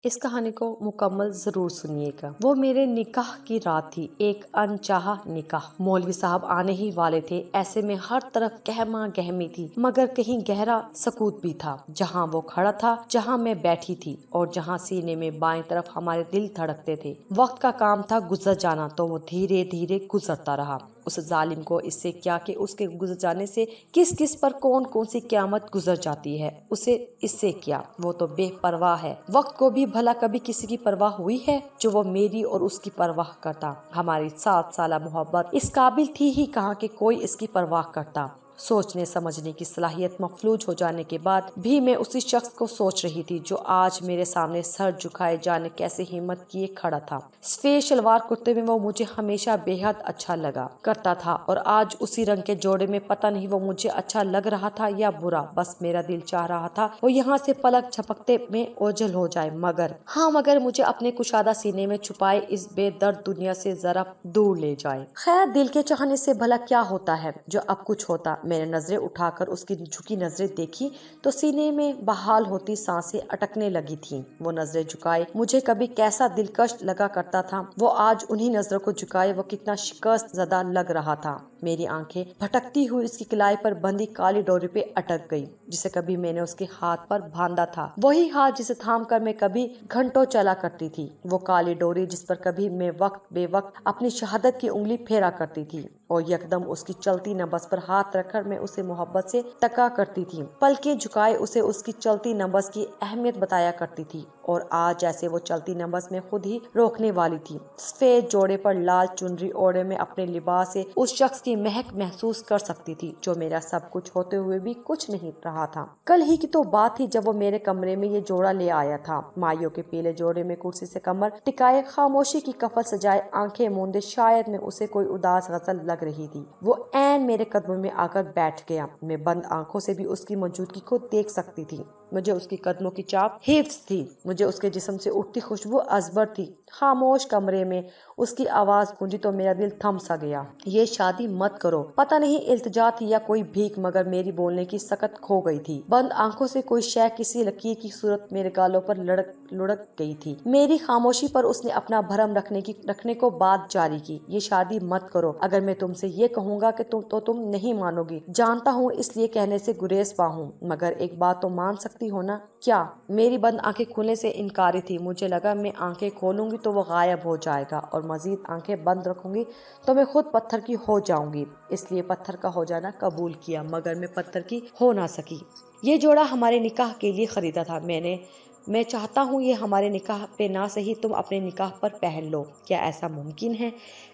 اس کہانی کو مکمل ضرور سنیے گا۔ وہ میرے نکاح کی رات تھی، ایک انچاہا نکاح۔ مولوی صاحب آنے ہی والے تھے، ایسے میں ہر طرف گہما گہمی تھی، مگر کہیں گہرا سکوت بھی تھا۔ جہاں وہ کھڑا تھا، جہاں میں بیٹھی تھی اور جہاں سینے میں بائیں طرف ہمارے دل دھڑکتے تھے، وقت کا کام تھا گزر جانا، تو وہ دھیرے دھیرے گزرتا رہا۔ اس ظالم کو اس سے کیا کہ اس کے گزر جانے سے کس کس پر کون کون سی قیامت گزر جاتی ہے، اسے اس سے کیا، وہ تو بے پرواہ ہے۔ وقت کو بھی بھلا کبھی کسی کی پرواہ ہوئی ہے جو وہ میری اور اس کی پرواہ کرتا؟ ہماری 7 سالہ محبت اس قابل تھی ہی کہاں کہ کوئی اس کی پرواہ کرتا۔ سوچنے سمجھنے کی صلاحیت مفلوج ہو جانے کے بعد بھی میں اسی شخص کو سوچ رہی تھی جو آج میرے سامنے سر جھکائے جانے کیسے ہمت کیے کھڑا تھا۔ سفید شلوار کرتے میں وہ مجھے ہمیشہ بے حد اچھا لگا کرتا تھا، اور آج اسی رنگ کے جوڑے میں پتہ نہیں وہ مجھے اچھا لگ رہا تھا یا برا، بس میرا دل چاہ رہا تھا وہ یہاں سے پلک جھپکتے میں اوجھل ہو جائے، مگر مجھے اپنے کشادہ سینے میں چھپائے اس بے درد دنیا سے ذرا دور لے جائے۔ خیر، دل کے چاہنے سے بھلا کیا ہوتا ہے جو اب کچھ ہوتا۔ میں نے نظریں اٹھا کر اس کی جھکی نظریں دیکھی تو سینے میں بحال ہوتی سانسیں اٹکنے لگی تھیں۔ وہ نظریں جھکائے مجھے کبھی کیسا دلکش لگا کرتا تھا، وہ آج انہی نظروں کو جھکائے وہ کتنا شکست زدہ لگ رہا تھا۔ میری آنکھیں بھٹکتی ہوئی اس کی کلائی پر بندھی کالی ڈوری پہ اٹک گئی، جسے کبھی میں نے اس کے ہاتھ پر باندھا تھا، وہی ہاتھ جسے تھام کر میں کبھی گھنٹوں چلا کرتی تھی، وہ کالی ڈوری جس پر کبھی میں وقت بے وقت اپنی شہادت کی انگلی پھیرا کرتی تھی، اور یکدم اس کی چلتی نبض پر ہاتھ رکھ کر میں اسے محبت سے تکا کرتی تھی، پلکیں جھکائے اسے اس کی چلتی نبض کی اہمیت بتایا کرتی تھی، اور آج جیسے وہ چلتی نبض میں خود ہی روکنے والی تھی۔ سفید جوڑے پر لال چنری اوڑھے میں اپنے لباس سے اس شخص کی مہک محسوس کر سکتی تھی جو میرا سب کچھ ہوتے ہوئے بھی کچھ نہیں رہا تھا۔ کل ہی کی تو بات تھی جب وہ میرے کمرے میں یہ جوڑا لے آیا تھا، مائیوں کے پیلے جوڑے میں کرسی سے کمر ٹکائے، خاموشی کی کفل سجائے، آنکھیں موندے، شاید میں اسے کوئی اداس غزل لگ رہی تھی۔ وہ عین میرے قدموں میں آ کر بیٹھ گیا، میں بند آنکھوں سے بھی اس کی موجودگی کو دیکھ سکتی تھی۔ مجھے اس کی قدموں کی چاپ حفظ تھی، مجھے اس کے جسم سے اٹھتی خوشبو ازبر تھی۔ خاموش کمرے میں اس کی آواز گونجی تو میرا دل تھم سا گیا۔ یہ شادی مت کرو، پتہ نہیں التجا تھی یا کوئی بھیک، مگر میری بولنے کی سکت کھو گئی تھی۔ بند آنکھوں سے کوئی شے کسی لکیر کی صورت میرے گالوں پر لڑک گئی تھی۔ میری خاموشی پر اس نے اپنا بھرم رکھنے کو بات جاری کی۔ یہ شادی مت کرو، اگر میں تم سے یہ کہوں گا کہ تم نہیں مانو گی، جانتا ہوں اس لیے کہنے سے گریز پا ہوں، مگر ایک بات تو مان سکتی ہو نا؟ کیا؟ میری بند آنکھیں کھلنے سے انکاری تھی، مجھے لگا میں آنکھیں کھولوں گی تو وہ غائب ہو جائے گا، اور مزید آنکھیں بند رکھوں گی تو میں خود پتھر کی ہو جاؤں گی، اس لیے پتھر کا ہو جانا قبول کیا، مگر میں پتھر کی ہو نہ سکی۔ یہ جوڑا ہمارے نکاح کے لیے خریدا تھا، میں چاہتا ہوں یہ ہمارے نکاح پہ نہ صحیح تم اپنے نکاح پر پہن لو۔ کیا ایسا ممکن ہے؟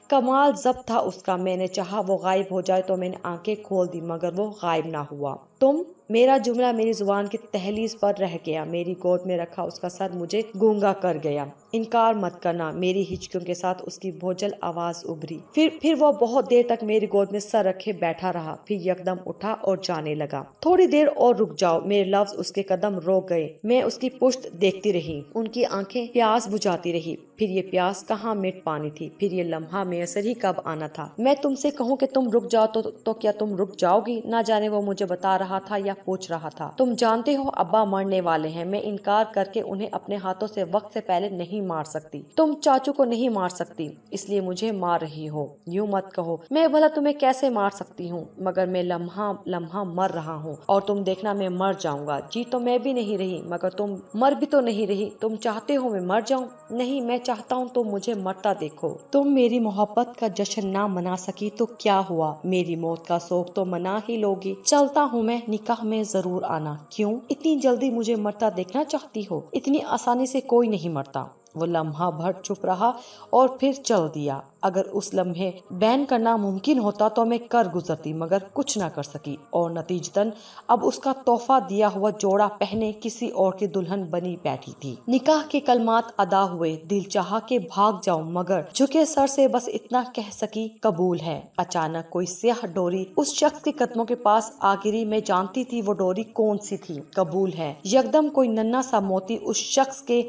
کمال ضبط تھا اس کا، میں نے چاہا وہ غائب ہو جائے تو میں نے آنکھیں کھول دی، مگر وہ غائب نہ ہوا۔ تم؟ میرا جملہ میری زبان کی دہلیز پر رہ گیا، میری گود میں رکھا اس کا سر مجھے گونگا کر گیا۔ انکار مت کرنا، میری ہچکیوں کے ساتھ اس کی بھوجل آواز ابھری۔ پھر وہ بہت دیر تک میری گود میں سر رکھے بیٹھا رہا، پھر یکدم اٹھا اور جانے لگا۔ تھوڑی دیر اور رک جاؤ، میرے لفظ اس کے قدم روک گئے۔ میں اس کی پشت دیکھتی رہی، ان کی آنکھیں پیاس بجھاتی رہی، پھر یہ پیاس کہاں مٹ پانی تھی، پھر یہ لمحہ میسر ہی کب آنا تھا۔ میں تم سے کہوں کہ تم رک جاؤ تو کیا تم رک جاؤ گی؟ نہ جانے وہ مجھے بتا رہا تھا یا پوچھ رہا تھا۔ تم جانتے ہو ابا مرنے والے ہیں، میں انکار کر کے انہیں اپنے ہاتھوں سے وقت سے پہلے نہیں مار سکتی۔ تم چاچو کو نہیں مار سکتی، اس لیے مجھے مار رہی ہو۔ یوں مت کہو، میں بھلا تمہیں کیسے مار سکتی ہوں؟ مگر میں لمحہ لمحہ مر رہا ہوں، اور تم دیکھنا میں مر جاؤں گا۔ جی تو میں بھی نہیں رہی، مگر تم مر بھی تو نہیں رہی۔ تم چاہتے ہو میں مر جاؤں؟ نہیں، میں چاہتا ہوں تم مجھے مرتا دیکھو۔ تم میری محبت کا جشن نہ منا سکی تو کیا ہوا، میری موت کا سوگ تو منا ہی لوگی۔ چلتا ہوں میں، نکاح میں ضرور آنا۔ کیوں اتنی جلدی مجھے مرتا دیکھنا چاہتی ہو؟ اتنی آسانی سے کوئی نہیں مرتا۔ وہ لمحہ بھر چپ رہا اور پھر چل دیا۔ اگر اس لمحے بین کرنا ممکن ہوتا تو میں کر گزرتی، مگر کچھ نہ کر سکی، اور نتیجتاً اب اس کا تحفہ دیا ہوا جوڑا پہنے کسی اور کی دلہن بنی بیٹھی تھی۔ نکاح کے کلمات ادا ہوئے، دل چاہا کہ بھاگ جاؤں، مگر جھکے سر سے بس اتنا کہہ سکی، قبول ہے۔ اچانک کوئی سیاہ ڈوری اس شخص کے قدموں کے پاس آ گری، میں جانتی تھی وہ ڈوری کون سی تھی۔ قبول ہے۔ یکدم کوئی ننھا سا موتی اس شخص کے